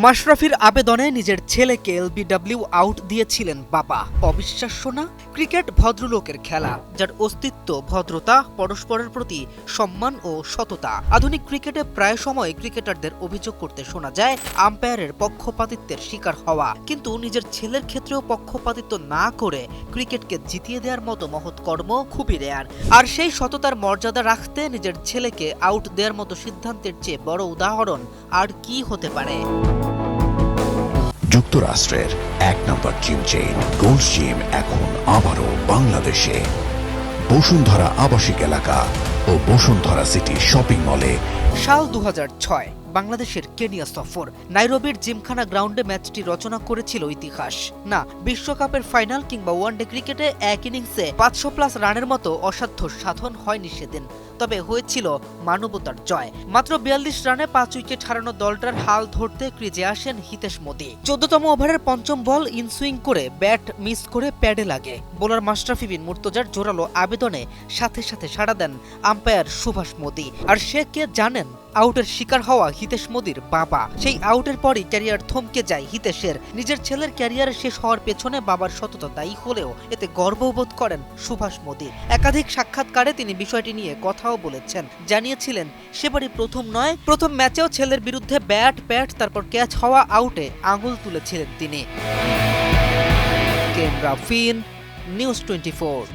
মাশরাফির আবেদনে নিজের ছেলেকে এলবিডব্লিউ আউট দিয়েছিলেন বাবা। অবিশ্বাস্য না? ক্রিকেট ভদ্রলোকের খেলা, যার অস্তিত্ব ভদ্রতা, পরস্পরের প্রতি সম্মান ও সততা। আধুনিক ক্রিকেটে প্রায় সময় ক্রিকেটারদের অভিযোগ করতে শোনা যায় আম্পায়ারের পক্ষপাতিত্বের শিকার হওয়া, কিন্তু নিজের ছেলের ক্ষেত্রেও পক্ষপাতিত্ব না করে ক্রিকেটকে জিতিয়ে দেওয়ার মতো মহৎ কর্ম খুবই রেয়ার। আর সেই সততার মর্যাদা রাখতে নিজের ছেলেকে আউট দেওয়ার মতো সিদ্ধান্তের চেয়ে বড় উদাহরণ আর কি হতে পারে? যুক্তরাষ্ট্রের এক নম্বর জিম চেইন গোল্ড জিম এখন আবারও বাংলাদেশে। বসুন্ধরা আবাসিক এলাকা ও বসুন্ধরা সিটি শপিং মলে। সাল 2006, বাংলাদেশের কেনিয়া সফর। নাইরোবির জিমখানা গ্রাউন্ডে ম্যাচটি রচনা করেছিল ইতিহাস। না, বিশ্বকাপের ফাইনাল কিংবা ওয়ানডে ক্রিকেটে এক ইনিংসে 500+ রানের মতো অসাধ্য সাধন হয়নি সেদিন, তবে হয়েছিল মানবতার জয়। মাত্র 42 রানে 5 উইকেট হারানো দলটার হাল ধরতে ক্রিজে আসেন হিতেশ মোদি। 14তম ওভারের পঞ্চম বল ইনসুইং করে ব্যাট মিস করে প্যাডে লাগে। বোলার মাশরাফি বিন মুর্তজার জোরালো আবেদনে সাথে সাথে সাড়া দেন আম্পায়ার সুভাষ মোদি। আর সে কে জানেন? আউটের শিকার হওয়া হিতেশ মোদির বাবা। সেই আউটের পরই ক্যারিয়ার থমকে যায় হিতেশের। নিজের ছেলের ক্যারিয়ার শেষ হওয়ার পেছনে বাবার সততা দায়ী হলেও এতে গর্ববোধ করেন সুভাষ মোদি। একাধিক সাক্ষাৎকারে তিনি বিষয়টি নিয়ে কথাও বলেছেন। জানিয়েছিলেন সেবারই প্রথম নয়, প্রথম ম্যাচেও ছেলের বিরুদ্ধে ব্যাট প্যাট তারপর ক্যাচ হওয়া আউটে আঙুল তুলেছিলেন তিনি। কেম রাফিন, নিউজ 24।